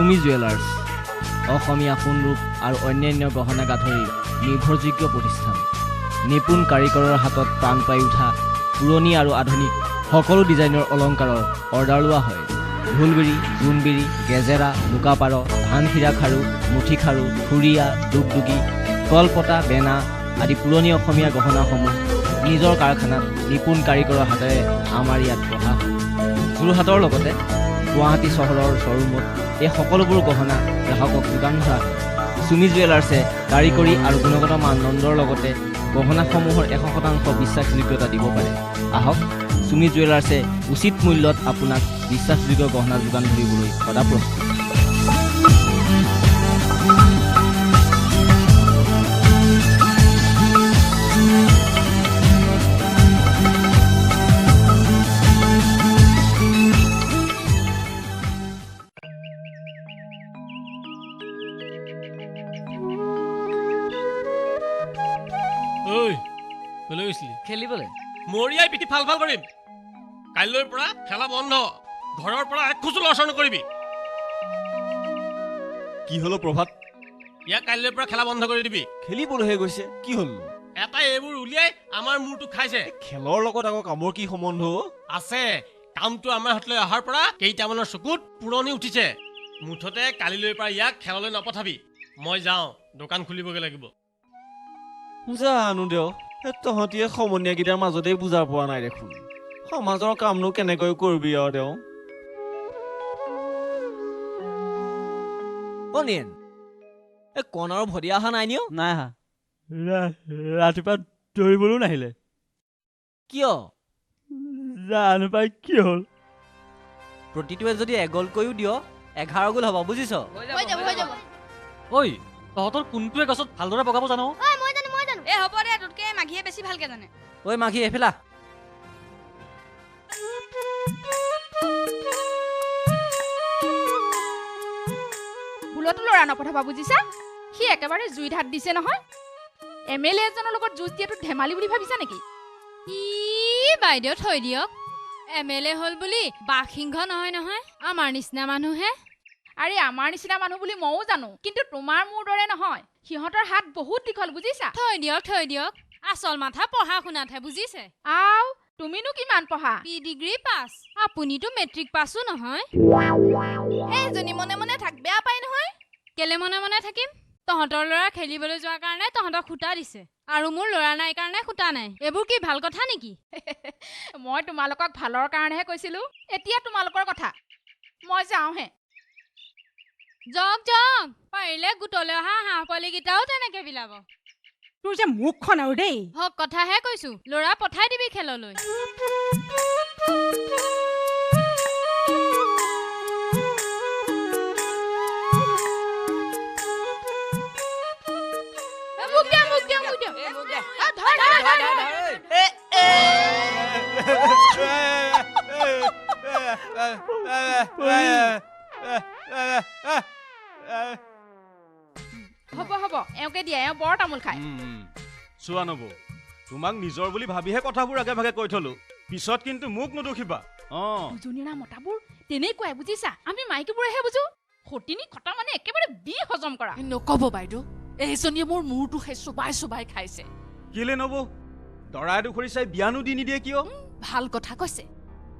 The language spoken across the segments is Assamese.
সুমি জুৱেলাৰ্ছ অসমীয়া সোণৰূপ আৰু অন্যান্য গহনা গাঁথৰিৰ নিৰ্ভৰযোগ্য প্ৰতিষ্ঠান। নিপুণ কাৰিকৰৰ হাতত প্ৰাণ পাই উঠা পুৰণি আৰু আধুনিক সকলো ডিজাইনৰ অলংকাৰৰ অৰ্ডাৰ লোৱা হয়। ঢোলবিৰি, জোনবিৰি, গেজেৰা, বোকাপাৰ, ধানখিৰা খাৰু, মুঠি খাৰু, খুৰীয়া, দুগদুগী, কলপতা, বেনা আদি পুৰণি অসমীয়া গহনাসমূহ নিজৰ কাৰখানাত নিপুণ কাৰিকৰৰ হাতেৰে আমাৰ ইয়াত গঢ়া হয়। যোৰহাটৰ লগতে গুৱাহাটী চহৰৰ শ্বৰুমত এই সকলোবোৰ গহনা গ্ৰাহকক যোগান ধৰা হয়। সুমি জুৱেলাৰ্ছে কাৰিকৰী আৰু গুণগত মানদণ্ডৰ লগতে গহনাসমূহৰ 100% বিশ্বাসযোগ্যতা দিব পাৰে। আহক, সুমি জুৱেলাৰ্ছে উচিত মূল্যত আপোনাক বিশ্বাসযোগ্য গহনা যোগান ধৰিবলৈ সদা প্ৰস্তুত। খেলিবলৈ মৰিয়াই পিঠি ফাল ফাল কৰিম। কাইলৈৰ পৰা খেলা বন্ধ। ঘৰৰ পৰা এক খোজো লৰচৰ নকৰিবি। কি হলো প্ৰভাত? ইয়াক কাইলৈৰ পৰা খেলা বন্ধ কৰি দিবি। খেলিবলৈহে গৈছে, কি হল? এটাই এইবোৰ উলিয়াই আমাৰ মূৰটো খাইছে। খেলৰ লগত আকৌ কামৰ কি সম্বন্ধ? আছে, কামটো আমাৰ হাতলৈ অহাৰ পৰা কেইটামানৰ চকুত পুৰণি উঠিছে। মুঠতে কালিলৈৰ পৰা ইয়াক খেললৈ নপঠাবি। মই যাওঁ, দোকান খুলিবগৈ লাগিব। জানো দেও, তহঁতিয়ে সমনীয়াকেইটাৰ মাজতেই বুজা পোৱা নাই দেখোন। সমাজৰ কামনো কেনেকৈ কৰিবি আৰু দেও? অনিয়েন, এই কণ আৰু ভদিয়া অহা নাই নিও? নাই অহা। ৰাতিপুৱা দৌৰিবলৈও নাহিলে। কিয়? জানো পাই কি হ'ল। প্ৰতিটোৱে যদি এগলকৈও দিয় 11 গোল হ'ব, বুজিছ? ঐ, তহঁতৰ কোনটোৱে গছত ভালদৰে বগাব জানো? এই হ'ব দে, তোতকে মাঘিয়ে বেছি ভালকে জানে। ঐ মাঘি, এফেলা। ভুলতো ল'ৰা নপঠাবা, বুজিছা? সি একেবাৰে জুই ধাত দিছে নহয়। MLA এজনৰ লগত যুঁজ দিয়াটো ধেমালি বুলি ভাবিছা নেকি? ই বাইদেউ থৈ দিয়ক। MLA হ'ল বুলি বাঘসিংহ নহয় নহয়, আমাৰ নিচিনা মানুহহে। আৰে আমাৰ নিচিনা মানুহ বুলি ময়ো জানো, কিন্তু তোমাৰ মোৰ দৰে নহয়। সিহঁতৰ হাত বহুত দীঘল, বুজিছা? থৈ দিয়ক। আচল মাথা পঢ়া শুনাতহে, বুজিছে? আও, তুমিনো কিমান পঢ়া? P degree pass. আপুনিতো মেট্ৰিক পাছো নহয়। এইজনী মনে মনে থাক, বেয়া পাই নহয়। কেলে মনে মনে থাকিম? তহঁতৰ ল'ৰা খেলিবলৈ যোৱাৰ কাৰণে তহঁতক খুটা দিছে, আৰু মোৰ ল'ৰা নাই কাৰণে খুটা নাই। এইবোৰ কি ভাল কথা নেকি? মই তোমালোকক ভালৰ কাৰণেহে কৈছিলো। এতিয়া তোমালোকৰ কথা, মই যাওঁহে। জক পাৰিলে গোটলৈ অহা হাঁহ পোৱালিকেইটাও তেনেকে বিলাব। তোৰ যে মুখখন আৰু দেই। হক কথাহে কৈছো, ল'ৰা পঠাই দিবি খেললৈ। হ'ব, এওঁকে দিয়া, এওঁ বৰ তামোল খায়। চোৱা নব, তোমাক নিজৰ বুলি ভাবিহে কথাবোৰ আগে ভাগে কৈ থলো। পিছত কিন্তু মোক নদুখিবা। দুজনীয়া মতাবোৰ তেনেকুৱাই, বুজিছা? আমি মাইকীবোৰেহে বুজো। সতিনী খটা মানে একেবাৰে বি হজম কৰা। নকব বাইদেউ, এইজনীয়ে মোৰ মূৰটো চোবাই খাইছে। কেলে নব, দৰাই দুখৰি চাই বিয়ানো দি নিদিয়ে কিয়? ভাল কথা কৈছে।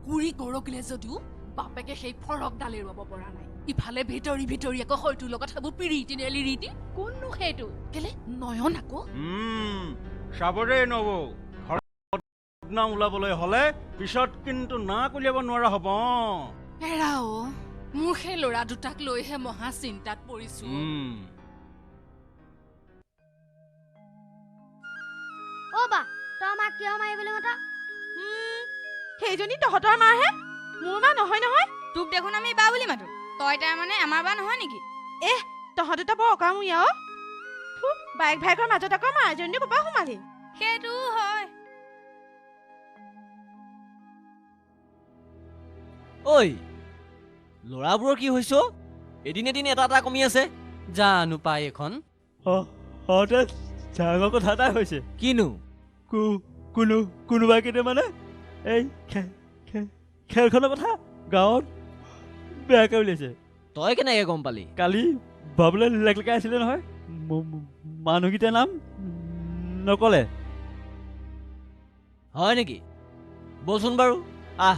কুৰি গৰকিলে যদিও বাপেকে সেই ফৰকডাল এৰুৱাব পৰা নাই। ইফালে ভিতৰি আকৌ হয়টোৰ লগত সেইবোৰ পিৰিতি নেলি ৰীতি। কোননো সেইটো? কেলে নয়ন আকৌ। চাবৰে নব, নাম ওলাবলৈ হলে পিছত কিন্তু নাক উলিয়াব নোৱাৰা হব। এৰা মোৰ সেই ল'ৰা দুটাক লৈহে মহা চিন্তাত পৰিছো। বা তই মাক কিয় মাৰিবলৈ মতা? সেইজনী তহঁতৰ মাহে, মোৰ মা নহয় নহয়। তোক দেখোন আমি বা বুলি মাতো, তই তাৰ মানে আমাৰ বা নহয় নেকি? তহঁত দুটা বৰ অকামুয়া। বাইক ভাইকৰ মাজত আকৌ মাৰজনী ক'ৰপৰা সোমালি? সেইটো হয়। ঐ, ল'ৰাবোৰৰ কি হৈছে? এদিন এটা কমি আছে। জানো পাই এখন ডাঙৰ কথা এটা হৈছে। কিনো? কোনোবা কেইটামানে এই খেলখনৰ কথা গাঁৱত বেয়াকৈ উলিয়াইছে। তই কেনেকৈ গম পালি কালি বাবুলে লেকলেকাই আছিলে নহয় মানুহকেইটাৰ নাম নকলে হয় নেকি বলচোন বাৰু আহ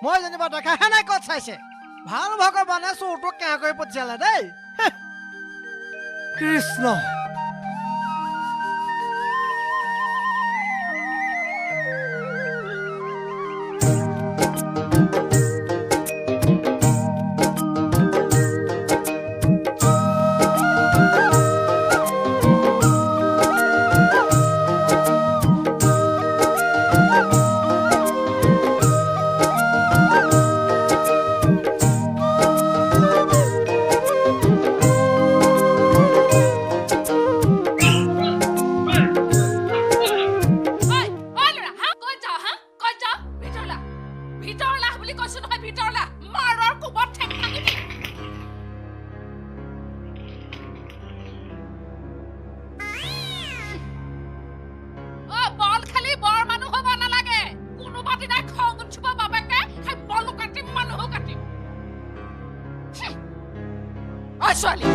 মই যেনিবা দেখাহে নাই ক'ত চাইছে ভাল ভগৱানে চোৰটোক কেয়া কৰি পঠিয়ালে দেই কৃষ্ণ ছোৱালী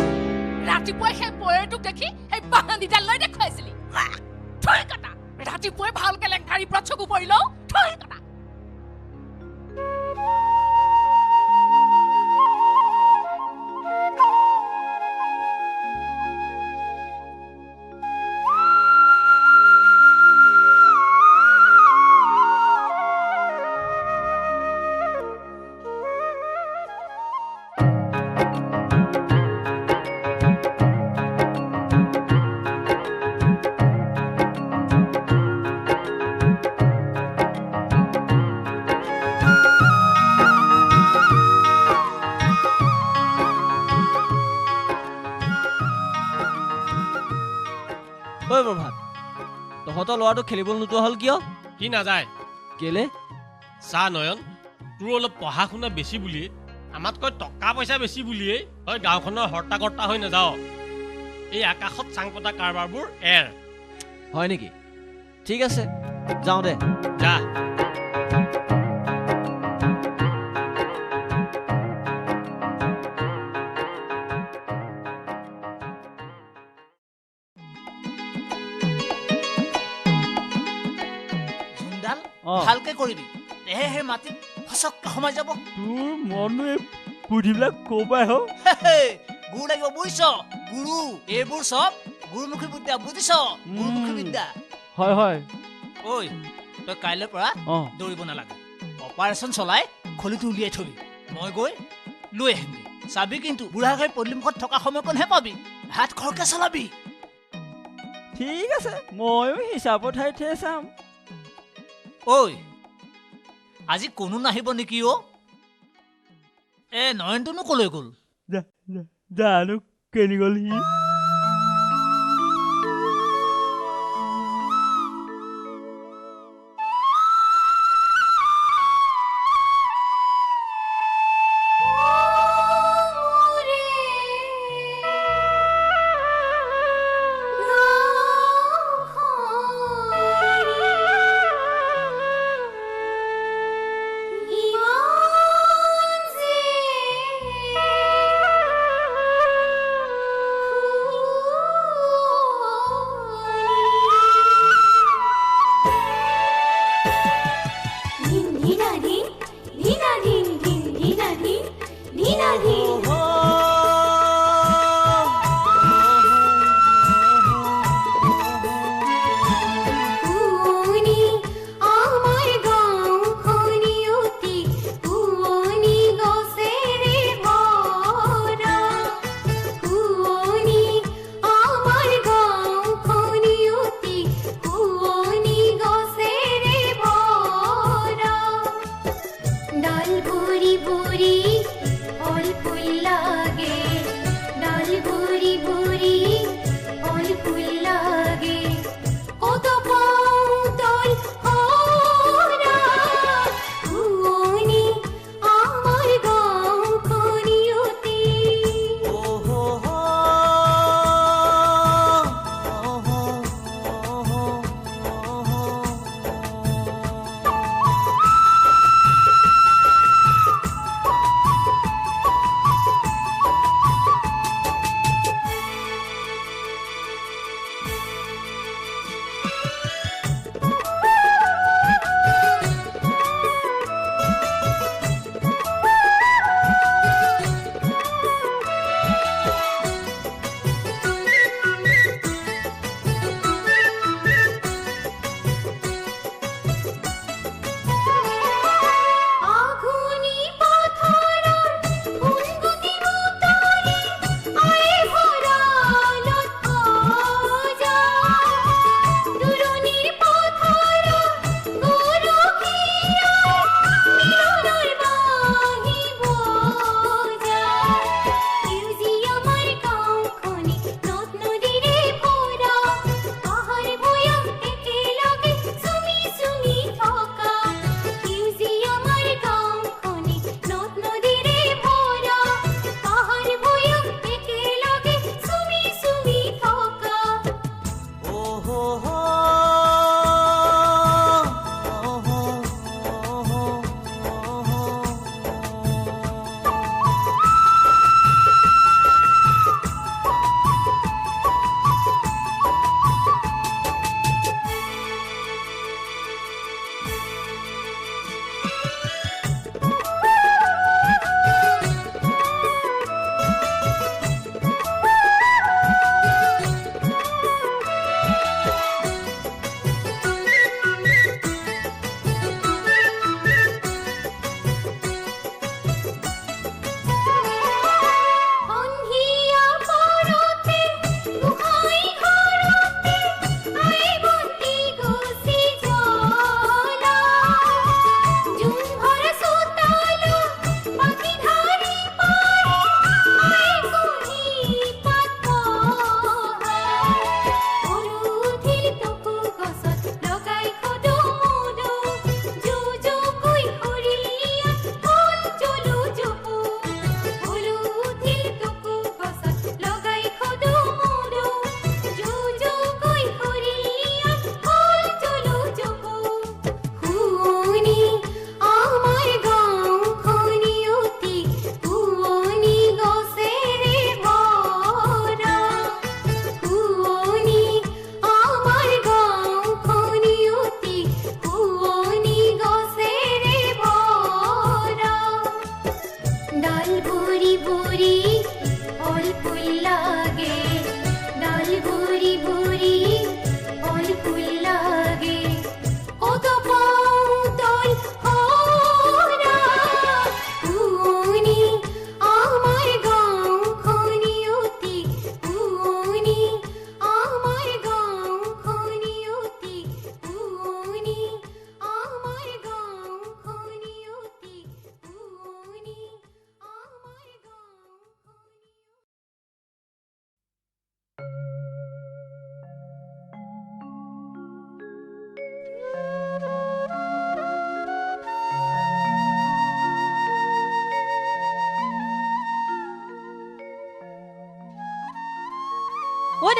ৰাতিপুৱাই সেই পয়েৰটোক দেখি সেই বাহানিডাল লৈ দেখুৱাইছিলি থৈ কটা ৰাতিপুৱাই ভালকে লেংধাৰী পৰা চকু পৰিল থৈ কটা ঐ প্ৰভাত তহঁতৰ ল'ৰাটো খেলিবলৈ নোযোৱা হ'ল কিয় কি নাযায় কেলে চা নয়ন তোৰ অলপ পঢ়া শুনা বেছি বুলিয়ে আমাতকৈ টকা পইচা বেছি বুলিয়েই তই গাঁওখনৰ হৰ্তাকৰ্তা হৈ নাযাৱ এই আকাশত চাং পতা কাৰবাৰবোৰ এৰ হয় নেকি ঠিক আছে যাওঁ দে যা ভালকে কৰিবি তেহে সেই মাটিত ফচককে সোমাই যাব তোৰ মনো এই বুদ্ধিবিলাক ক'বাই হ গুৰু লাগিব বুজিছ গুৰু এইবোৰ চব গুৰুমুখী বিদ্যা বুজিছ গুৰুমুখী বিদ্যা হয় হয় ঐ তই কাইলৈৰ পৰা দৌৰিব নালাগে অপাৰেশ্যন চলাই খলিটো উলিয়াই থবি মই গৈ লৈ আহিমগৈ চাবি কিন্তু বুঢ়াঘাই পদূলিমুখত থকা সময়কণহে পাবি হাত খৰকে চলাবি ঠিক আছে ময়ো হিচাপত ঠাইতে চাম ঐ আজি কোনো নাহিব নেকি অ নয়নটোনো কলৈ গ'ল জানো কেনি গ'ল সি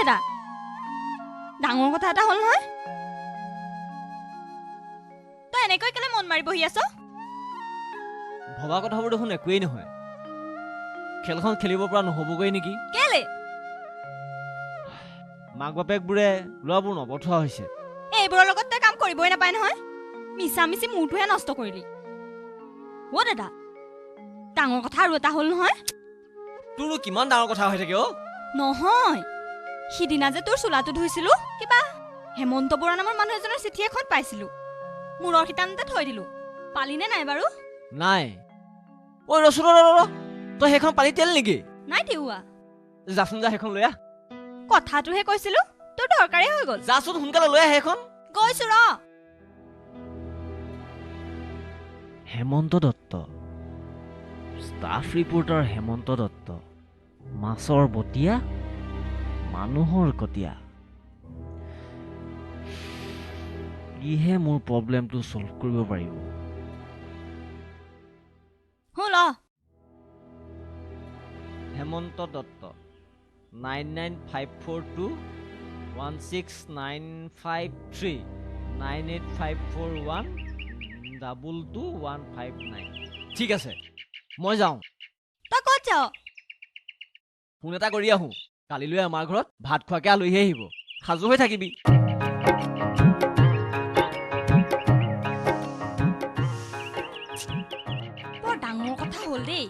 দাদা ডাঙৰ কথা এটা হ'ল নহয় তই এনেকৈ কেলে মন মাৰি বহি আছ ভবা কথাবোৰ দেখোন একোৱেই নহয় খেলখন খেলিব পৰা নহ'বগৈ নেকি কেলে মাক বাপেকবোৰে ল'ৰাবোৰ নপঠোৱা হৈছে এইবোৰৰ লগত তই কাম কৰিবই নাপায় নহয় মিছা মিছি মূৰটোহে নষ্ট কৰিলি অ' দাদা ডাঙৰ কথা আৰু এটা হ'ল নহয় তোৰনো কিমান ডাঙৰ কথা হৈ থাকে নহয় সিদিনা যে তোৰ চোলাটো ধুইছিলো কিবা হেমন্ত বৰা নামৰ মানুহ এজনৰ চিঠি এখন পাইছিলো মূৰৰ শিতানতে থৈ দিলো পালিনে নাই বাৰু নাই ঐ ৰচোন তই সেইখন পালি তেল নেকি নাই তিওৱা যাচোন যা সেইখন লৈ আহ কথাটোহে কৈছিলো তোৰ দৰকাৰী হৈ গ'ল যাচোন সোনকালে লৈ আহ সেইখন গৈছো ৰ হেমন্ত দত্ত ষ্টাফ ৰিপৰ্টাৰ হেমন্ত দত্ত মাছৰ বটিয়া মানুহৰ কটীয়া ইহে মোৰ প্ৰব্লেমটো ছল্ভ কৰিব পাৰিব হ'ল হেমন্ত দত্ত 995421695398541222159 ঠিক আছে মই যাওঁ তই ক'ত যাৱ ফোন এটা কৰি আহোঁ কালিলৈ আমাৰ ঘৰত ভাত খোৱাকৈ আলহী আহিব সাজু হৈ থাকিবি বৰ ডাঙৰ কথা হ'ল দেই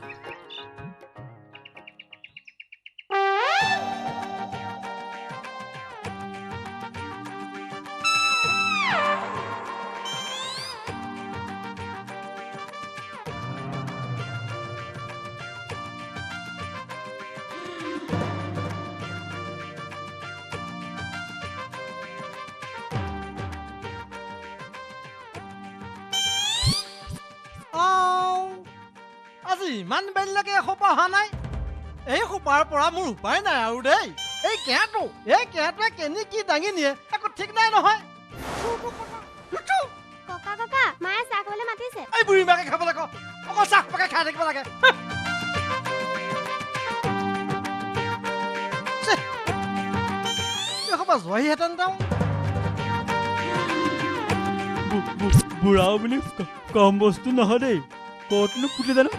আজি ইমান বেলিলৈকে এসোপা অহা নাই এই সোপাৰ পৰা মোৰ উপায় নাই আৰু দেই এই কেঁটোৱে কেনি কি দাঙি নিয়ে একো ঠিক নাই নহয় ককা ককা মায়ে চাহ খাবলৈ মাতিছে এই বুঢ়ী মাকে খাবলৈ কওঁ অকল চাহ পাকে খাই থাকিব লাগে এসোপা যোৱাহিহেঁতেন যাওঁ বুঢ়াও বুলি কম বস্তু নহয় দেই ক'তনো ফুটি জানো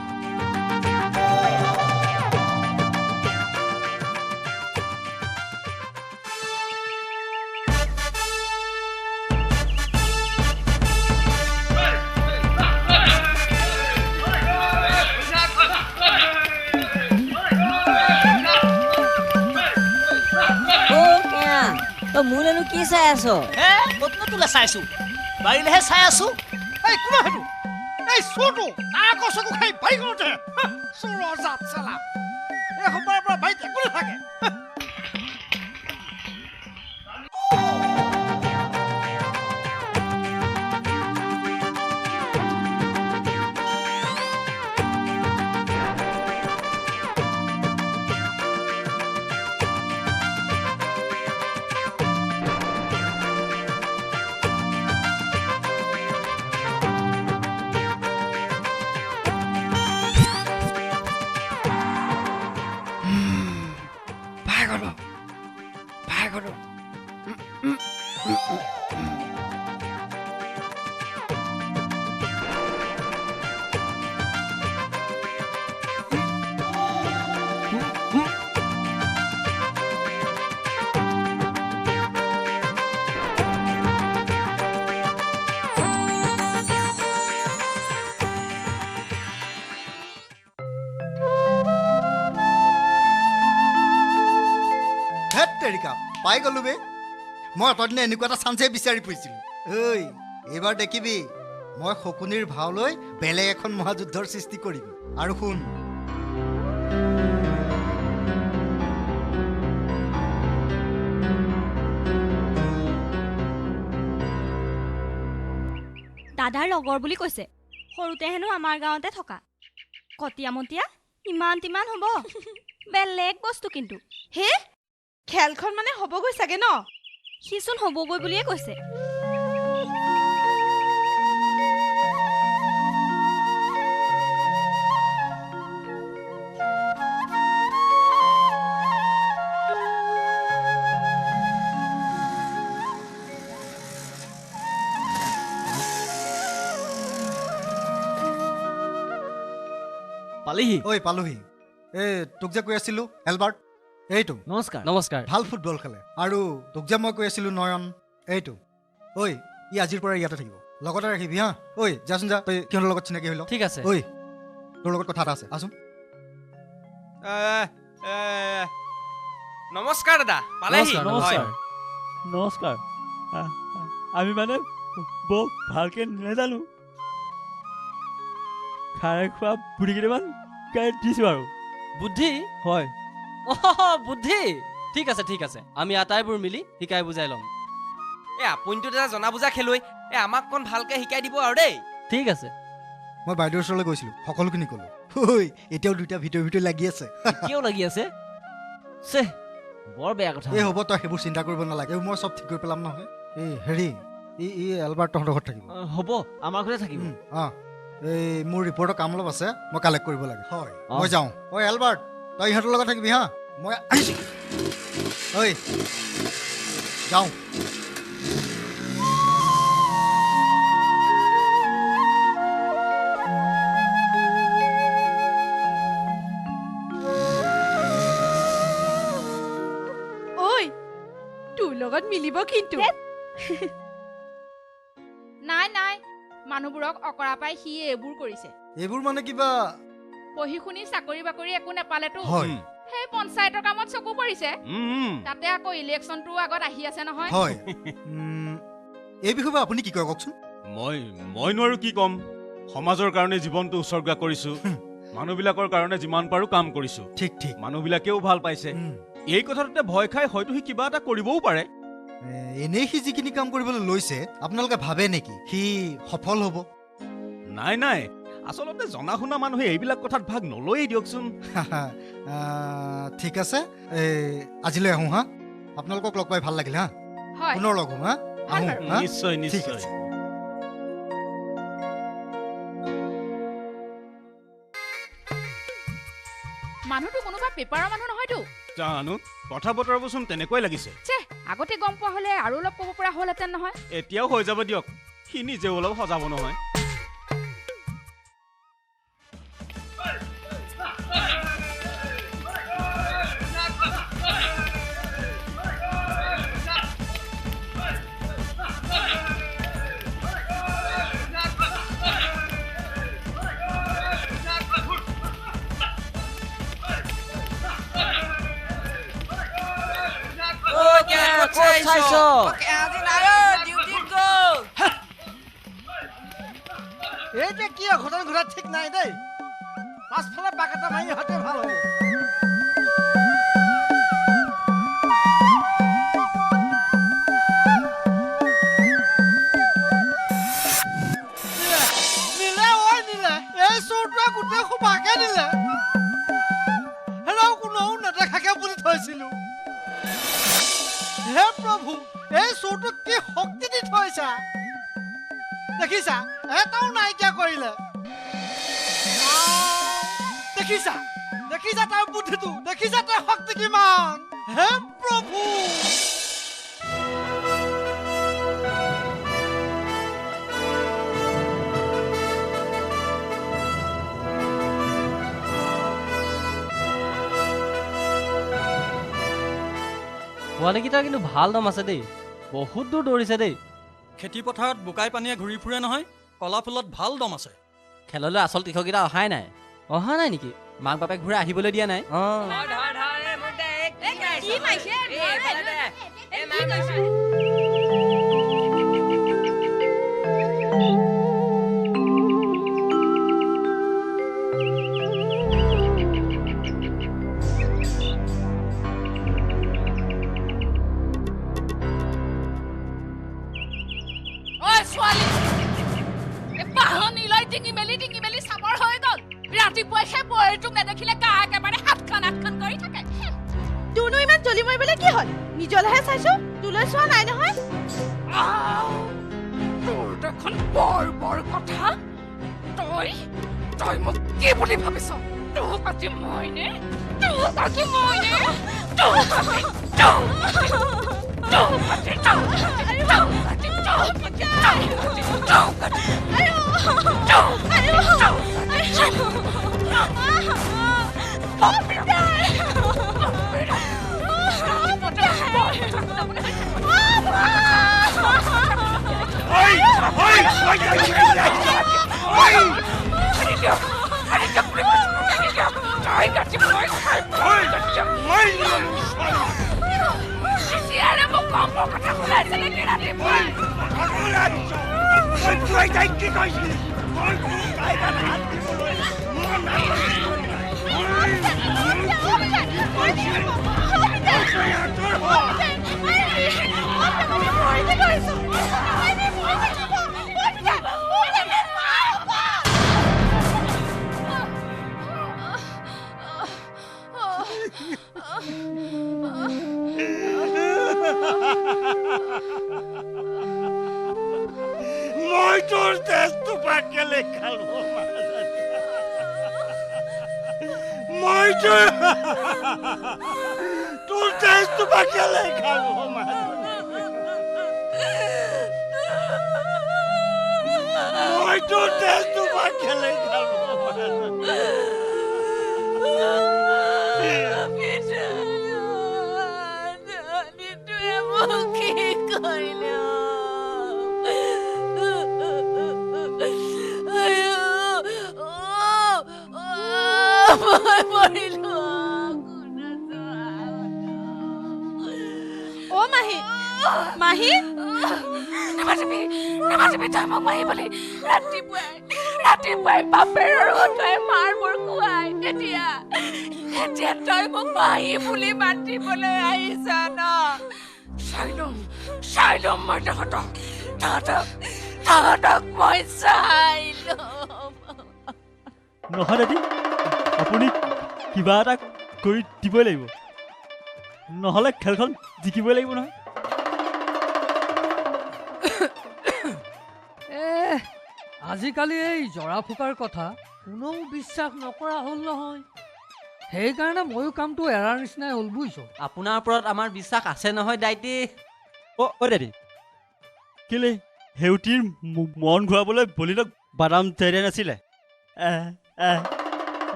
মোলেনো কি চাই আছ হে ক'তনো তোলে চাইছো বাৰীলেহে চাই আছো এই কোন সেইটো এই চোৰটো তাৰ আকৌ চকু খাই বাৰী কৰোঁতে চোৰৰ জাত চালা এই সোপাৰ পৰা বাৰীত একো নাথাকে পাই গলো বে মই অতদিনে এনেকুৱা এটা চান্সে বিচাৰি ফুৰিছিলোঁ ঐ এইবাৰ দেখিবি মই শকুনিৰ ভাও লৈ বেলেগ এখন মহাযুদ্ধৰ সৃষ্টি কৰিম আৰু শুন দাদাৰ লগৰ বুলি কৈছে সৰুতে হেনো আমাৰ গাঁৱতে থকা কটীয়া মটীয়া ইমান তিমান হ'ব বেলেগ বস্তু কিন্তু হে খেলখন মানে হ'বগৈ চাগে ন সিচোন হ'বগৈ বুলিয়ে কৈছে পালিহি ঐ পালোহি এই তোক যে কৈ আছিলোঁ এলবাৰ্ট এইটো নমস্কাৰ নমস্কাৰ ভাল ফুটবল খেলে আৰু তোক যে মই কৈ আছিলোঁ নয়ন এইটো ঐ ই আজিৰ পৰা ইয়াতে থাকিব লগতে ৰাখিবি হা ঐ যাচোন যা তই কিহৰ লগত চিনাকি হৈ ল ঠিক আছে ঐ তোৰ লগত কথা এটা আছে আছোন নমস্কাৰ দাদা পালেহি নমস্কাৰ নমস্কাৰ আমি মানে বৰ ভালকে নাজানো খাই খোৱা বুদ্ধি কেইটামান দিছোঁ আৰু বুদ্ধি হয় বুদ্ধি ঠিক আছে আমি আটাইবোৰ মিলি শিকাই বুজাই ল'ম এই আপুনিটো দাদা জনা বুজা খেলুৱৈ এই আমাক কণ ভালকে শিকাই দিব আৰু দেই ঠিক আছে মই বাইদেউৰ ওচৰলৈ গৈছিলোঁ সকলোখিনি ক'লোঁ ঐ এতিয়াও দুটা ভিতৰি লাগি আছে কিয় লাগি আছে চে বৰ বেয়া কথা এই হ'ব তই সেইবোৰ চিন্তা কৰিব নালাগে মই চব ঠিক কৰি পেলাম নহয় এই হেৰি ই এলবাৰ্ট তহঁতৰ ঘৰত থাকিব হ'ব আমাৰ ঘৰতে থাকিব অঁ এই মোৰ ৰিপৰ্টৰ কাম অলপ আছে মই কালেক্ট কৰিব লাগে হয় মই যাওঁ ঐ এলবাৰ্ট তই ইহঁতৰ লগত থাকিবি হা মই আহিছোঁ ঐ যাওঁ ঐ তোৰ লগত মিলিব কিন্তু নাই নাই মানুহবোৰক অকৰা পাই সি এইবোৰ কৰিছে এইবোৰ মানে কিবা পঢ়ি শুনি চাকৰি বাকৰি একো নাপালেতো হয় সেই পঞ্চায়তৰ কামত চকু পৰিছে তাতে আকৌ ইলেকশ্যনটো আগত আহি আছে নহয় হয় এই বিষয়ে আপুনি কি কয় কওকচোন মইনো আৰু কি ক'ম সমাজৰ কাৰণে জীৱনটো উৎসৰ্গা কৰিছোঁ মানুহবিলাকৰ কাৰণে যিমান পাৰোঁ কাম কৰিছোঁ ঠিক ঠিক মানুহবিলাকেও ভাল পাইছে এই কথাটোতে ভয় খাই হয়তো সি কিবা এটা কৰিবও পাৰে এনেই সি যিখিনি কাম কৰিবলৈ লৈছে আপোনালোকে ভাবে নেকি সি সফল হ'ব নাই আচলতে জনা শুনা মানুহে এইবিলাক কথাত ভাগ নলৈয়ে দিয়কচোন ঠিক আছে আজিলৈ আহোঁ হা আপোনালোকক লগ পাই ভাল লাগিল হা পুনৰ লগ হ'ম হা নিশ্চয় মানুহটো কোনোবা পেপাৰৰ মানুহ নহয়তো জানো কথা বতৰাবোৰচোন তেনেকুৱাই লাগিছে আগতে গম পোৱা হ'লে আৰু অলপ ক'ব পৰা হ'লহেঁতেন নহয় এতিয়াও হৈ যাব দিয়ক সি নিজেও অলপ সজাব নহয় এইটা কি ঘটনা ঘটা ঠিক নাই দেই পাছফালে বাক এটা মাৰি অহাতে ভাল হ'ব নিলে এই চোৰটোৱে গোটেই সোপাকে দিলে হেৰাও কোনেও নেদেখাকে বুলি থৈছিলো হে প্ৰভু এই চোৰটোক কি শক্তি দি থৈছা দেখিছা এটাও নাইকিয়া কৰিলে দেখিছা তাৰ বুদ্ধিটো দেখিছা তাৰ শক্তি কিমান হে প্ৰভু পোৱালীকেইটাৰ কিন্তু ভাল দম আছে দেই বহুত দূৰ দৌৰিছে দেই খেতি পথাৰত বোকাই পানীয়ে ঘূৰি ফুৰে নহয় কলা ফুলত ভাল দম আছে খেললৈ আচল কৃষককেইটা অহাই নাই নেকি মাক বাপেক ঘূৰাই আহিবলৈ দিয়া নাই ৰাতিপুৱাই সেই বৰটোক নেদেখিলে গা একেবাৰে হাতখন কৰি থাকে তোৰনো ইমান জলি মৰিবলৈ কি হ'ল নিজলৈহে চাইছো তোলৈ চোৱা নাই নহয় তোৰ দেখোন বৰ কথা তই মোক কি বুলি ভাবিছ তোক আজি মইনে মই তোৰ তেজটো পাকেলে খালো মই তোৰ তেজটো পাকেলে খালো মই তোৰ তেজটো পাকেলে খালো অ' মাহী মাহী নামাজিবি তই মোক মাহী বুলি ৰাতিপুৱাই বাপেৰৰ তই মাৰ মোৰ খুৱাই এতিয়া তই মোক মাহী বুলি মাতিবলৈ আহিছ ন চাই লম মই তাহাঁতক মই চাই লম নহয় দাদী আপুনি কিবা এটা কৰি দিবই লাগিব নহ'লে খেলখন জিকিবই লাগিব নহয় আজিকালি এই জৰা ফুকাৰ কথা কোনেও বিশ্বাস নকৰা হ'ল নহয় সেইকাৰণে ময়ো কামটো এৰাৰ নিচিনাই হ'ল বুজিছ আপোনাৰ ওপৰত আমাৰ বিশ্বাস আছে নহয় দাইটি অ' দাদী কেলে সেউতীৰ মন ঘূৰাবলৈ বলিলক বাদাম তেৰে নাছিলে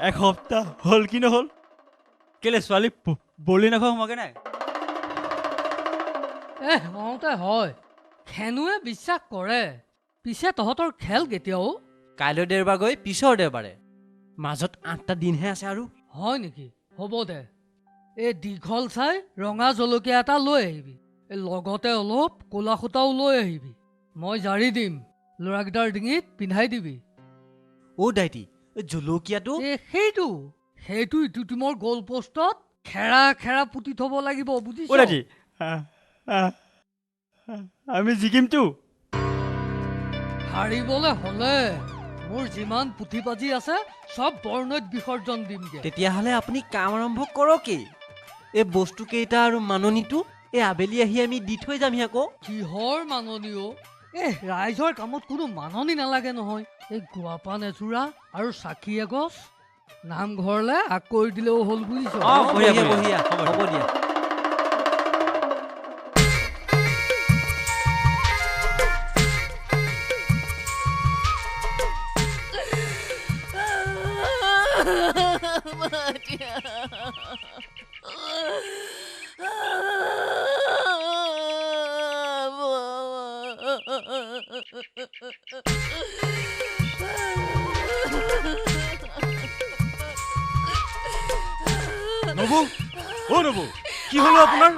এসপ্তাহ হ'ল কি নহ'ল কেলে ছোৱালী বলি নাখাওঁ সোমাকে নাই হওঁতে হয় খেনুৱে বিশ্বাস কৰে পিছে তহঁতৰ খেল কেতিয়াও কাইলৈ দেওবাৰ গৈ পিছৰ দেওবাৰে মাজত 8টা দিনহে আছে আৰু হয় নেকি হ'ব দে এই দীঘল চাই ৰঙা জলকীয়া এটা লৈ আহিবি লগতে অলপ ক'লা সূতাও লৈ আহিবি মই জাৰি দিম ল'ৰাকেইটাৰ ডিঙিত পিন্ধাই দিবি অ' দাইটি জলকীয়াটো সেইটো ইটো টিমৰ গ'ল পোষ্টত খেৰা পুতি থ'ব লাগিব বুজিছ আমি জিকিমতো হাৰিবলৈ হ'লে মোৰ যিমান পুথি পাজি আছে চব বৰ্ণত বিসৰ্জন দিমগে তেতিয়াহ'লে আপুনি কাম আৰম্ভ কৰকেই এই বস্তুকেইটা আৰু মাননিটো এই আবেলি আহি আমি দি থৈ যামহি আকৌ কিহৰ মাননিও ৰাইজৰ কামত কোনো মাননি নালাগে নহয় এই গুৱাপান এযোৰা আৰু চাকি এগছ নামঘৰলৈ আগ কৰি দিলেও হ'ল বুজিছ বঢ়িয়া হ'ব দিয়া নবু কি হলো আপোনাৰ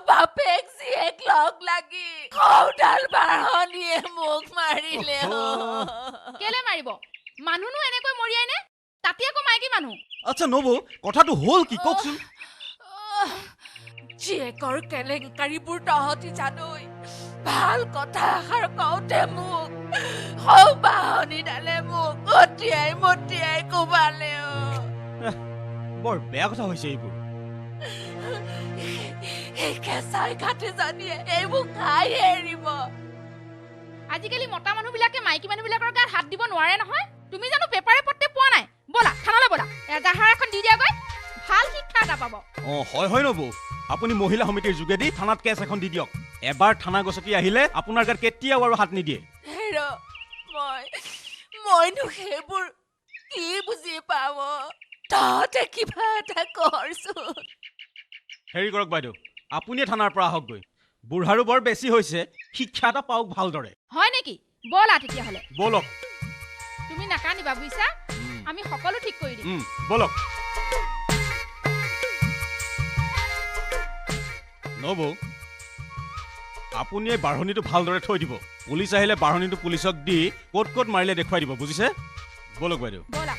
বাপেক জীয়েক লগ লাগি সৌডাল বাঢ়নীয়ে মোক মাৰিলে কেলে মাৰিব মানুহনো এনেকৈ মৰিয়াই নে তাতে আকৌ মাইকী মানুহ আচ্ছা নবু কথাটো হ'ল কি কওকচোন জীয়েকৰ কেলেংকাৰীবোৰ তহঁতি জানৈ ভাল কথা এষাৰ কওঁতে মোক সৌ বাঢ়নীডালে মোক মতিয়াই কোবালে বৰ বেয়া কথা হৈছে এইবোৰ এই কেঁচাই ঘাটে জানিয়ে এইবোৰ খাই এৰিব আজিকালি মতা মানুহবিলাকে মাইকী মানুহবিলাকৰ গাত হাত দিব নোৱাৰে নহয় তুমি জানো পেপাৰে পত্ৰে পোৱা নাই ব'লা থানালৈ ব'লা এজাহাৰ এখন দি দিয়াগৈ ভাল শিক্ষা এটা পাব হয় নবু আপুনি মহিলা সমিতিৰ যোগেদি থানাত কেছ এখন দি দিয়ক এবাৰ থানা গছকি আহিলে আপোনাৰ গাত কেতিয়াও আৰু হাত নিদিয়ে মই মইনো সেইবোৰ কি বুজি পাব তহঁতে কিবা এটা কৰচোন হেৰি কৰক বাইদেউ আপুনিয়ে থানাৰ পৰা আহকগৈ বুঢ়াৰো বৰ বেছি হৈছে শিক্ষা এটা পাওক ভালদৰে হয় নেকি ব'লা তেতিয়াহ'লে বলক তুমি নাকান্দিবা বুজিছা আমি সকলো ঠিক কৰি দিম বলক নবৌ আপুনি এই বাঢ়নীটো ভালদৰে থৈ দিব পুলিচ আহিলে বাঢ়নীটো পুলিচক দি ক'ত ক'ত মাৰিলে দেখুৱাই দিব বুজিছে বলক বাইদেউ ব'লা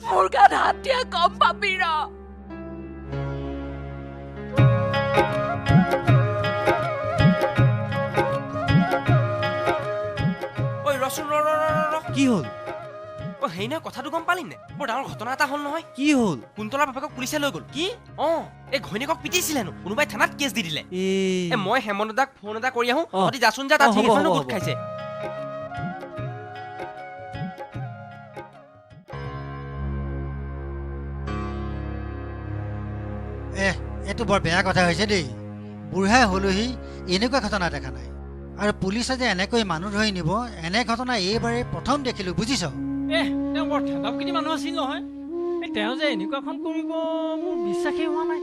মোৰ গাত হাত দিয়া কম পাবি ৰ ঐ ৰচোন কি হ'ল অ হেই নহয় কথাটো গম পালি নে বৰ ডাঙৰ ঘটনা এটা হ'ল নহয় কি হ'ল কুন্তলাৰ বাপেকক পুলিচে লৈ গ'ল কি এই ঘৈণীয়েকক পিটিছিলেনো কোনোবাই থানাত কেছ দি দিলে মই হেমন্ত দাক ফোন এটা কৰি আহো তহঁতি যাচোন যা তাত ঠিকেখনো গোট খাইছে এইটো বৰ বেয়া কথা হৈছে দেই বুঢ়াই হলহি এনেকুৱা ঘটনা দেখা নাই আৰু পুলিচে যে এনেকৈ মানুহ ধৰি নিব এনে ঘটনা এইবাৰে প্ৰথম দেখিলো বুজিছ তেওঁ বৰ ঠেকাপকিনি মানুহ আছিল নহয় তেওঁ যে এনেকুৱাখন কৰিব মোৰ বিশ্বাসেই হোৱা নাই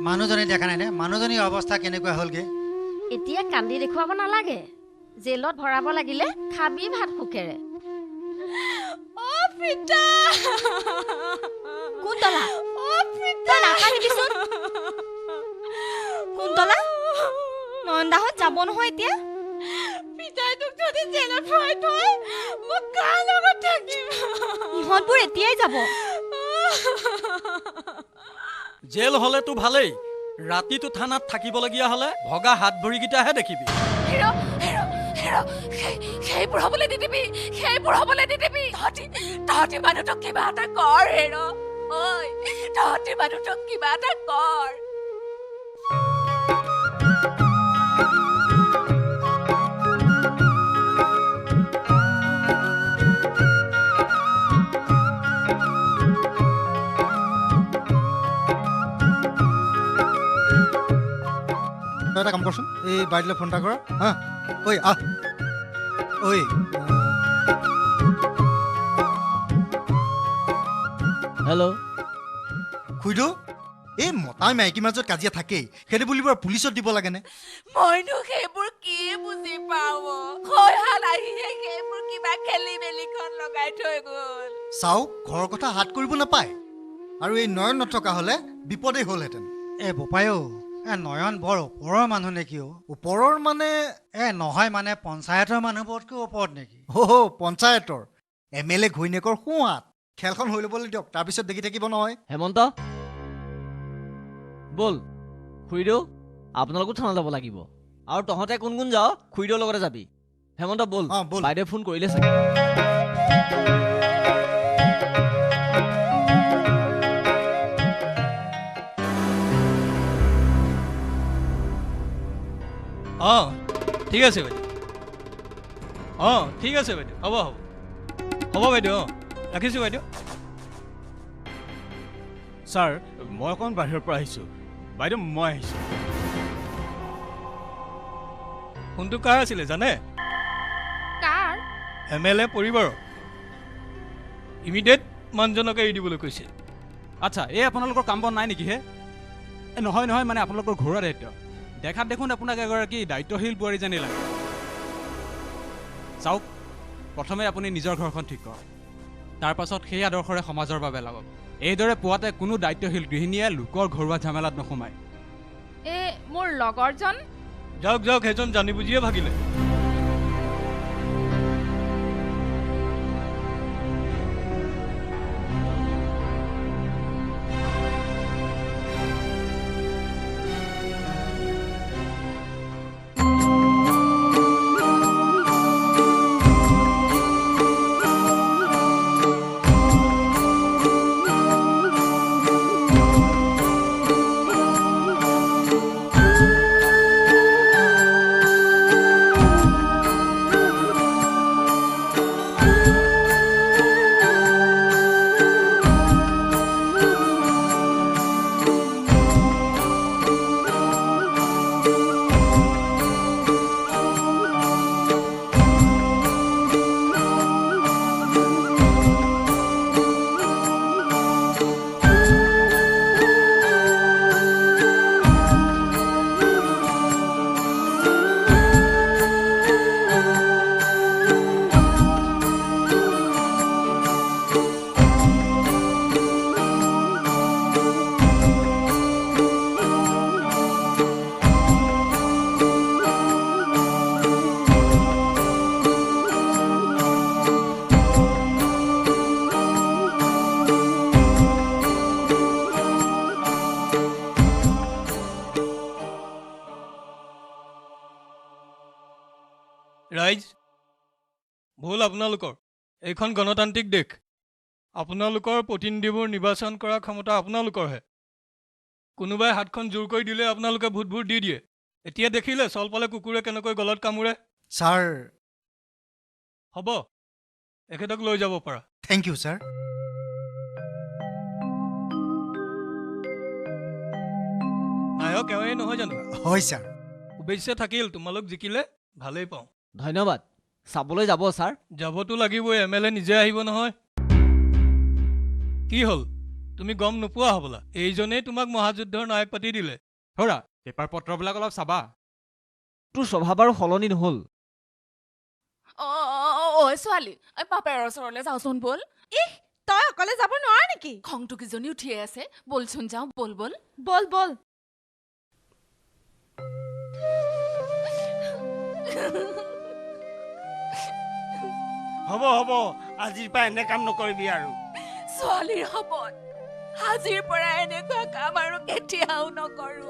মানুহজনী দেখা নাই নে মানুহজনীৰ অৱস্থা কেনেকুৱা হ'লগে এতিয়া কান্দি দেখুৱাব নালাগে জেলত ভৰাব লাগিলে খাবি ভাত সুখেৰে কুন্তলা তই নাকান্দিবিচোন কুন্তলা নয়নদাহঁত যাব নহয় এতিয়া পিতাই তোক যদি জেলত ভৰাই থয় মোক কাৰ লগত থাকিম ইহঁতবোৰ এতিয়াই যাব জেল হলেতো ভালেই ৰাতিটো থানাত থাকিবলগীয়া হলে ভগা হাত ভৰিকেইটাহে দেখিবি সেইবোৰ হ'বলৈ নিদিবি তহঁতি মানুহটোক কিবা এটা কৰ হেৰ ঐ তহঁতি মানুহটোক কিবা এটা কৰ এটা কাম কৰচোন এই বাইদেউলৈ ফোন এটা কৰ হা ঐ আহ ঐ হেল্ল' খুইদো এই মতাই মাইকী মাজত কাজিয়া থাকেই সেইটো বুলি বৰ পুলিচত দিব লাগেনে মইনো সেইবোৰ কি বুজি পাওঁ খৈহাল আহিহে সেইবোৰ কিবা খেলি মেলিখন লগাই থৈ গ'ল চাওক ঘৰৰ কথা হাত কৰিব নাপায় আৰু এই নয়ন নথকা হ'লে বিপদেই হ'লহেঁতেন বোপায়ো নয়ন বৰ ওপৰৰ মানুহ নেকি ওপৰৰ মানে নহয় মানে পঞ্চায়তৰ মানুহবোৰতকৈ ওপৰত নেকি পঞ্চায়তৰ MLA ঘৈণীয়েকৰ সোঁহাত খেলখন হৈ ল'বলৈ দিয়ক তাৰপিছত দেখি থাকিব নহয় হেমন্ত ব'ল খুৰীদেউ আপোনালোকো থানা যাব লাগিব আৰু তহঁতে কোন কোন যাওঁ খুৰীদেউৰ লগতে যাবি হেমন্ত ব'ল বাইদেউ ফোন কৰিলে চাগে ঠিক আছে বাইদেউ ঠিক আছে বাইদেউ হ'ব বাইদেউ ৰাখিছোঁ বাইদেউ ছাৰ মই অকণ বাহিৰৰ পৰা আহিছোঁ বাইদেউ মই আহিছোঁ ফোনটো কাৰ আছিলে জানে কাৰ MLA পৰিবাৰৰ ইমিডিয়েট মানুহজনকে এৰি দিবলৈ কৈছে আচ্ছা এই আপোনালোকৰ কাম বন নাই নেকি হে নহয় মানে আপোনালোকৰ ঘৰুৱা দায়িত্ব দেখাত দেখোন আপোনাক এগৰাকী দায়িত্বশীল বোৱাৰী যেনেই লাগে চাওক প্ৰথমে আপুনি নিজৰ ঘৰখন ঠিক কৰক তাৰ পাছত সেই আদৰ্শৰে সমাজৰ বাবে লাগক এইদৰে পোৱাতে কোনো দায়িত্বশীল গৃহিণীয়ে লোকৰ ঘৰুৱা ঝামেলাত নোসোমায় মোৰ লগৰজন যাওক সেইজন জানি বুজিয়ে ভাগিলে ভুল আপোনালোকৰ। এইখন গণতান্ত্ৰিক দেশ। আপোনালোকৰ প্ৰতিনিধিবোৰ নিৰ্বাচন কৰাৰ ক্ষমতা আপোনালোকৰহে। কোনোবাই হাতখন জোৰ কৰি দিলে আপোনালোকে ভোটবোৰ দি দিয়ে। এতিয়া দেখিলে চল পালে কুকুৰে কেনেকৈ গলত কামোৰে। ছাৰ হ'ব, এখেতক লৈ যাব পাৰা। Thank you sir. নায়ক এওঁৱেই নহয় জানো? হয় ছাৰ। শুভেচ্ছা থাকিল, তোমালোক জিকিলে ভালেই পাওঁ। ধন্যবাদ। চাবলৈ যাব ছাৰ? যাবতো লাগিবই, MLA নিজে আহিব নহয়। কি হ'ল, তুমি গম নোপোৱা হ'বলা? এইজনেই তোমাক মহাযুদ্ধৰ নায়ক পাতি দিলে। ধৰা পেপাৰ পত্ৰবিলাক অলপ চাবা। তোৰ স্বভাৱ আৰু সলনি নহ'ল। ছোৱালী, পাপাৰ ওচৰলৈ যাওঁচোন ব'ল। তই অকলে যাব নোৱাৰ নেকি? খংটো কিজনী উঠিয়ে আছে, বলচোন যাওঁ, বল বল বল বল। হ'ব হ'ব, আজিৰ পৰা এনে কাম নকৰিবি আৰু। ছোৱালীৰ শপত, আজিৰ পৰা এনেকুৱা কাম আৰু কেতিয়াও নকৰো।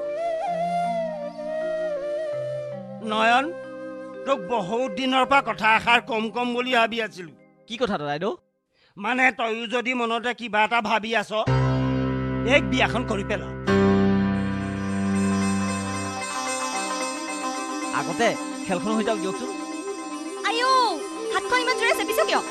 নয়ন, তোক বহুত দিনৰ পৰা কথা এষাৰ কম বুলি ভাবি আছিলো। কি কথা দাদাইদেউ? মানে তয়ো যদি মনতে কিবা এটা ভাবি আছ, এই বিয়াখন কৰি পেলা। আগতে খেলখন হৈ যাওক দিয়কচোন। আইও, হাতখন ইমান জোৰে চেপিছ কিয়?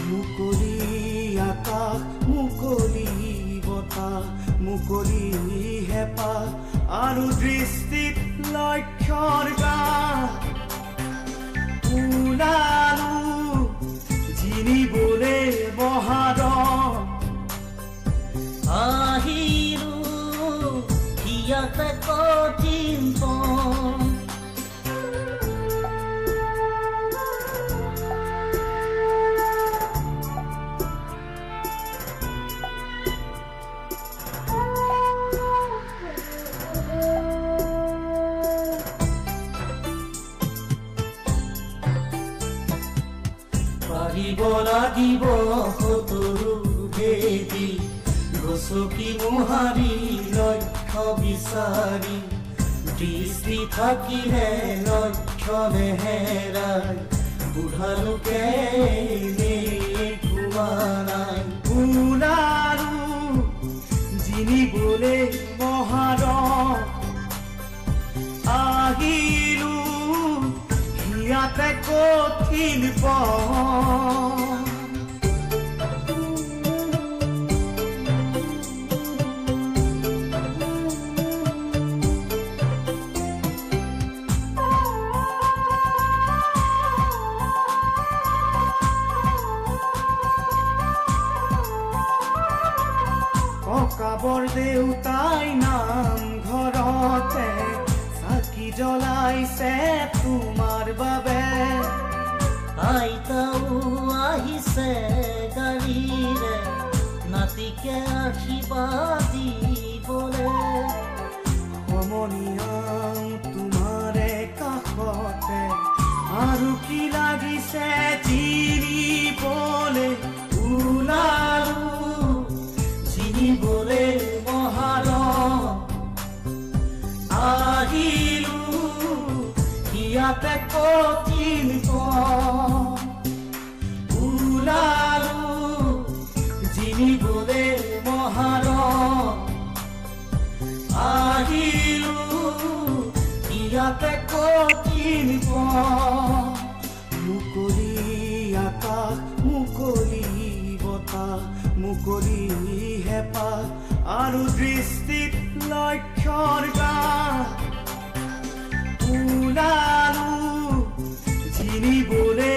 মুকলি আকাশ, মুকলি বতাহ, মুকলি হেঁপাহ আৰু দৃষ্টিত লক্ষ্যৰ গান ওলালো জিনিবলে মহাৰণ আহিলো ইয়াতে কঠিন পথ। পাৰিব লাগিব সতৰু ভেদি গছকি মোহাৰি লক্ষ্য বিচাৰি দৃষ্টি থাকিলে লক্ষ্য নেহেৰাই বুঢ়ালোকে ঘুমা নাই ওলালো জিনিবলে মহাৰণ আহিলো ইয়াতে কঠিন পথ। ককাবৰ দেউতাই নাম ঘৰতে চাকি জ্বলাইছে তোমাৰ বাবে। আইতাও আহিছে গাড়ীৰে নাতিকে আশীৰ্বাদ দিবলে। সমনীয়াও তোমাৰে কাষতে আৰু কি লাগিছে চিনিবলে ওলালো জিনিবলে মহাৰণ আহিলো ইয়াতে কঠিন পথ ওলালো জিনিবলে মহাৰণ আহিলো ইয়াতে কঠিন পথ। মুকলি আকাশ, মুকলি বতাহ, মুকলি হেঁপাহ আৰু দৃষ্টিত লক্ষ্যৰ গান ওলালো জিনিবলে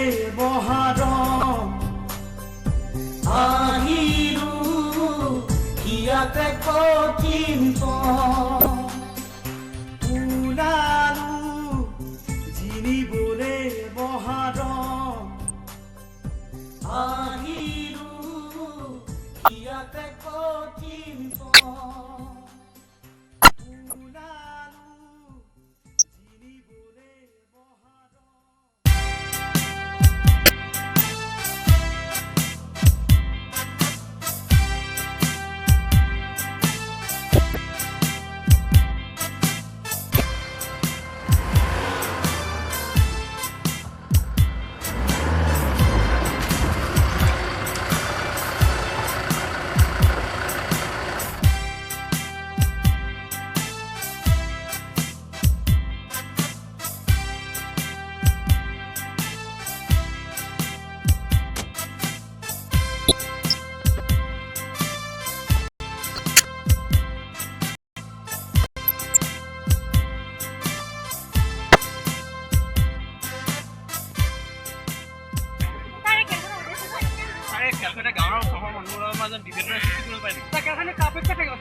খেলখনে গাঁৱৰ চহৰ মানুহবোৰৰ মাজত ডিবেটৰ সৃষ্টি কৰিব পাৰি নেকি? খেলখনে কাৰ পক্ষে থাকিব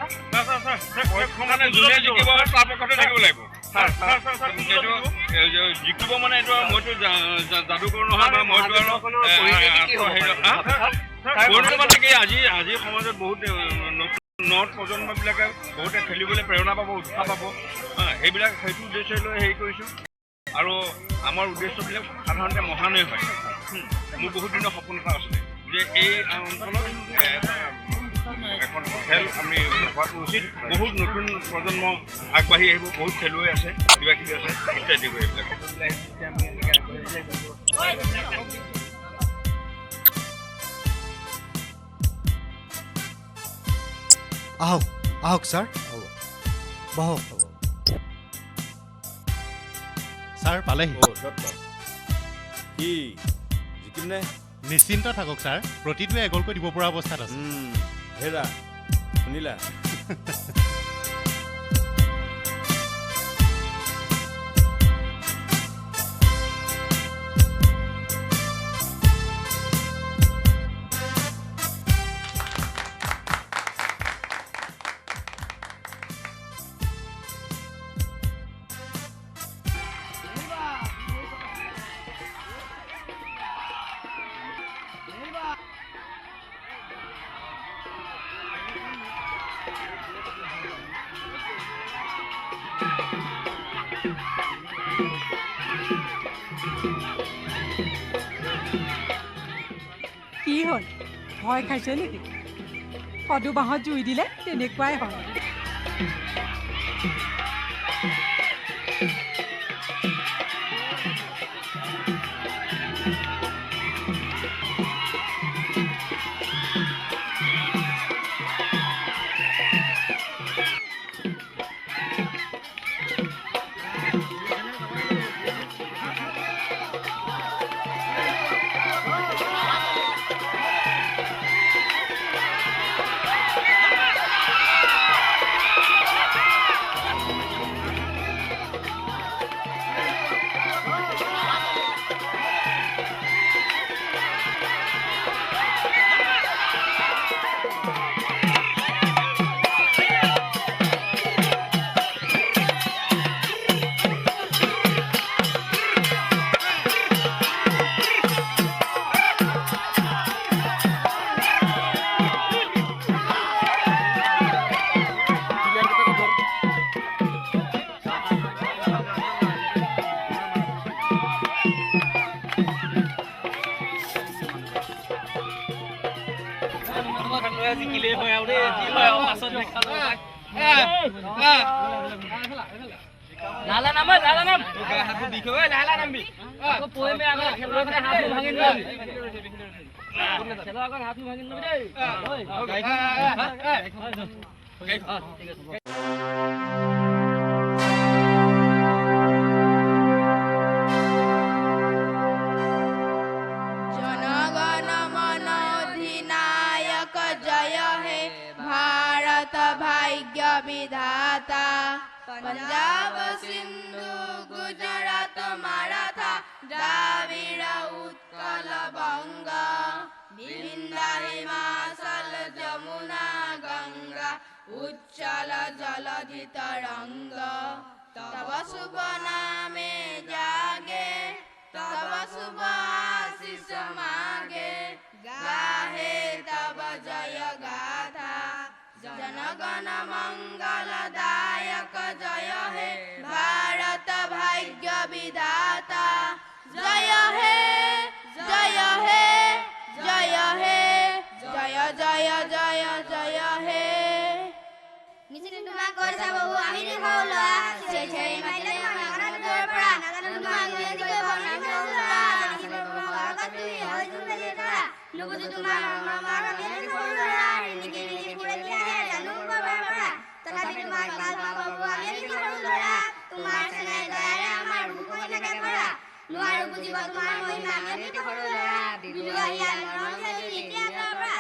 মানে যোনে জিকিব তাৰ পক্ষতে থাকিব লাগিব। জিকিব মানে এইটো মইতো যাদুকৰ নহয় বা মইতো আৰু মানে কি আজি সমাজত বহুত নৱ প্ৰজন্মবিলাকে বহুতে খেলিবলৈ প্ৰেৰণা পাব, উৎসাহ পাব। সেইবিলাক সেইটো উদ্দেশ্য লৈ হেৰি কৰিছোঁ। আৰু আমাৰ উদ্দেশ্যবিলাক সাধাৰণতে মহানেই হয়। মোৰ বহুত দিনৰ সপোন এটা আছিলে যে এই অঞ্চলত এখন খেল আমি হোৱাটো উচিত। বহুত নতুন প্ৰজন্ম আগবাঢ়ি আহিব, বহুত খেলুৱৈ আছে, কিবা কিবি আছে ইত্যাদি এইবিলাক। আহক আহক ছাৰ, বহক। ছাৰ পালেহি। কি জিকিম নে? নিশ্চিন্ত থাকক ছাৰ, প্ৰতিটোৱে এগলকৈ দিব পৰা অৱস্থাত আছে। হেৰা শুনিলা? কি হ'ল, ভয় খাইছে নেকি? সদু বাঁহত জুই দিলে তেনেকুৱাই হয়। জিকিলেই হয় আৰু দেই, কি হয় আৰু পাছত দেখা যাব। লালা নাম হাতটো বিষ হয়, লালা নামবি আকৌ পঢ়িমে আকৌ খেলৰ কাৰণে হাতটো ভাঙি নিবি, খেলৰ আগত হাতটো ভাঙি নিবি দেই। जनगण मन अधिनायक जय हे भारत भाग्य विधाता, पंजाब सिंधु गुजरात मराठा द्राविड़ उत्कल बंग, विंध्य हिमाचल जमुना गंगा उच्चल जलधि तरंग, तब शुभ नामे जागे तब शुभ आशीष मागे, गाहे तब जय गाथा, जनगण मंगलदायक जय हे भारत भाग्य विधाता, जय हे जय हे जय हे जय जय जय जय हे। নিশ্চিত তোমাক কৰিছা বহু আমি দেখাও লোৱা সেই সেই মাইলে নাগান দূৰৰ পৰা নাগান তোমাক নিয়ন্ত্ৰণ কৰিব নামিব লোৱা নাচিব বগা তুমি হয় তুমি ধৰা নুবুজি তোমাৰ মামাৰ আমি সৰু ল'ৰা নিকি নিকি পুৰে দিয়া জানো বাবা পৰা তথাপি তোমাক ভাল পাব আমি সৰু ল'ৰা তোমাৰ চেনাই দয়াৰে আমাৰ বুকুত লাগে কৰা নোৱাৰো বুজিব তোমাৰ মহিমা আমি সৰু ল'ৰা বিজু আহিয়া মৰম খেলি ইতিহাসৰ পৰা।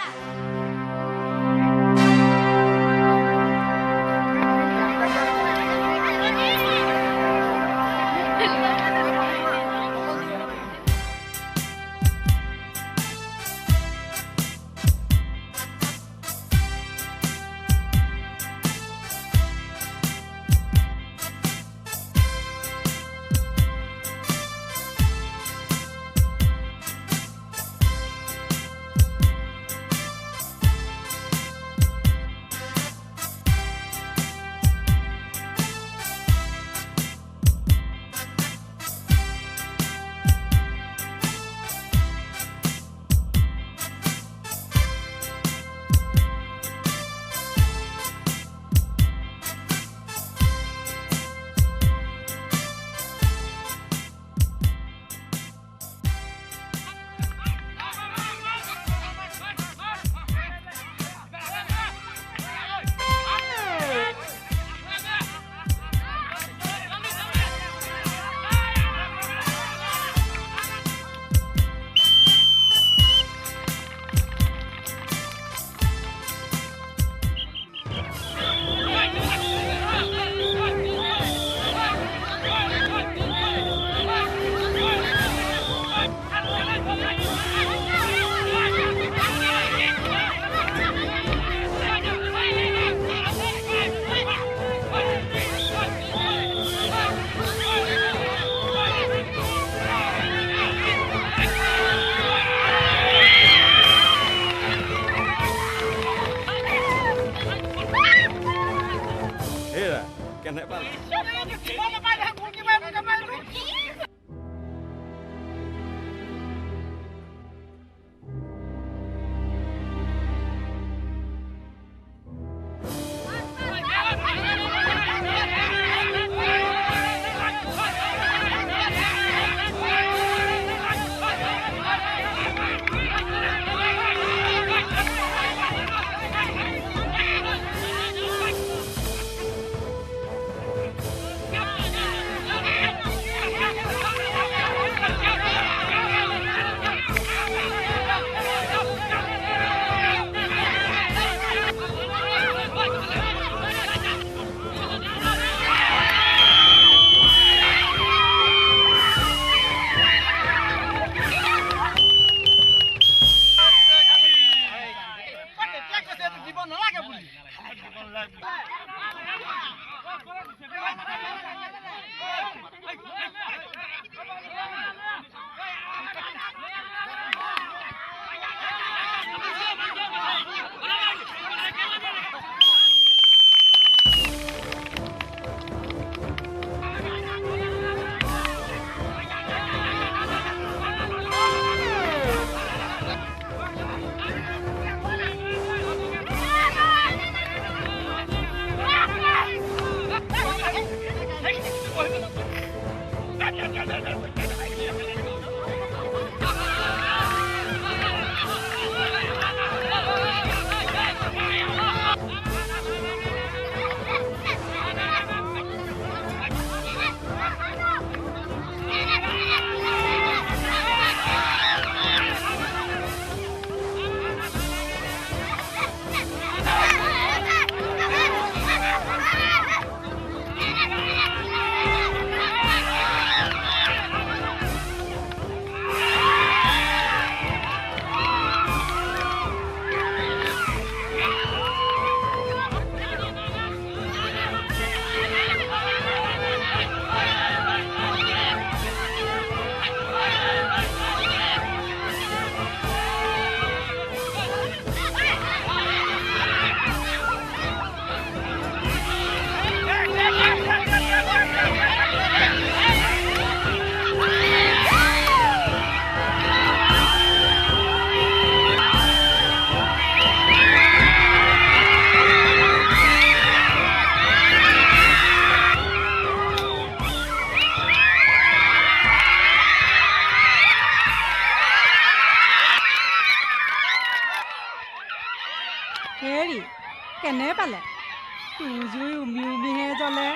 হেৰি কেনে পালে তোৰ জুই উমি উমিহে জ্বলে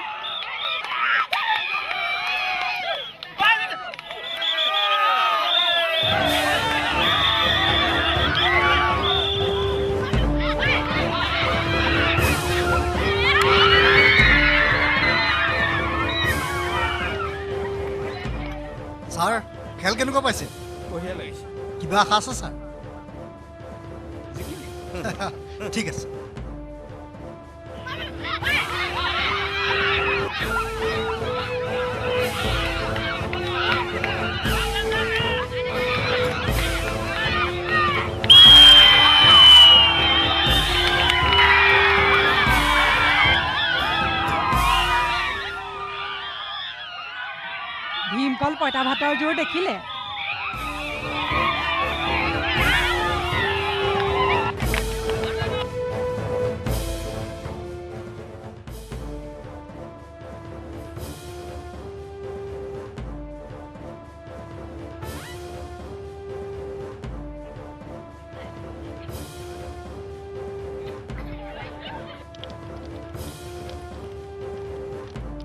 ছাৰ খেল কেনেকুৱা পাইছে বঢ়িয়া লাগিছে কিবা আশা আছে ছাৰ ঠিক আছে ভীমকল পঁইতা ভাতৰ জোৰ দেখিলে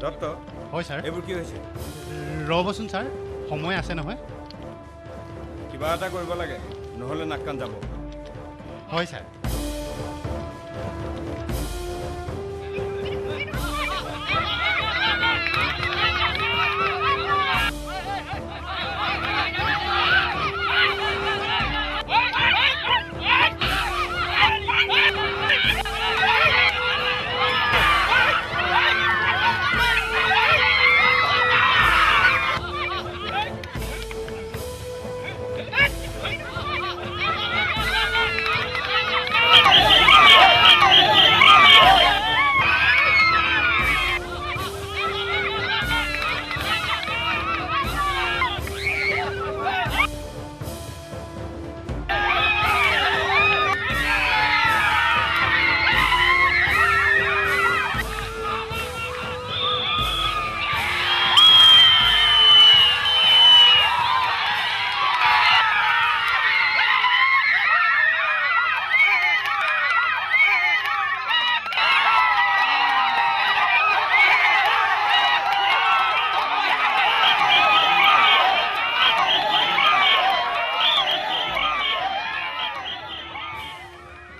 দত্ত হয় ছাৰ এইবোৰ কি হৈছে ৰ'বচোন ছাৰ সময় আছে নহয় কিবা এটা কৰিব লাগে নহ'লে নাক কাণ যাব হয় ছাৰ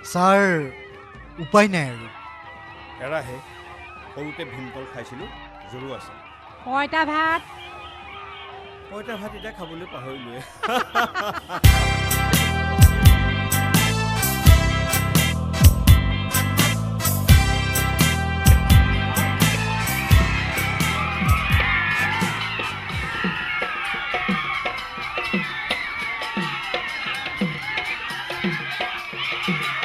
ছাৰ উপায় নাই আৰু এৰাহে সৰুতে ভীমকল খাইছিলোঁ জৰু আছে পইতা ভাত পইতা ভাত এতিয়া খাবলৈ পাহৰিলোৱে Thank you.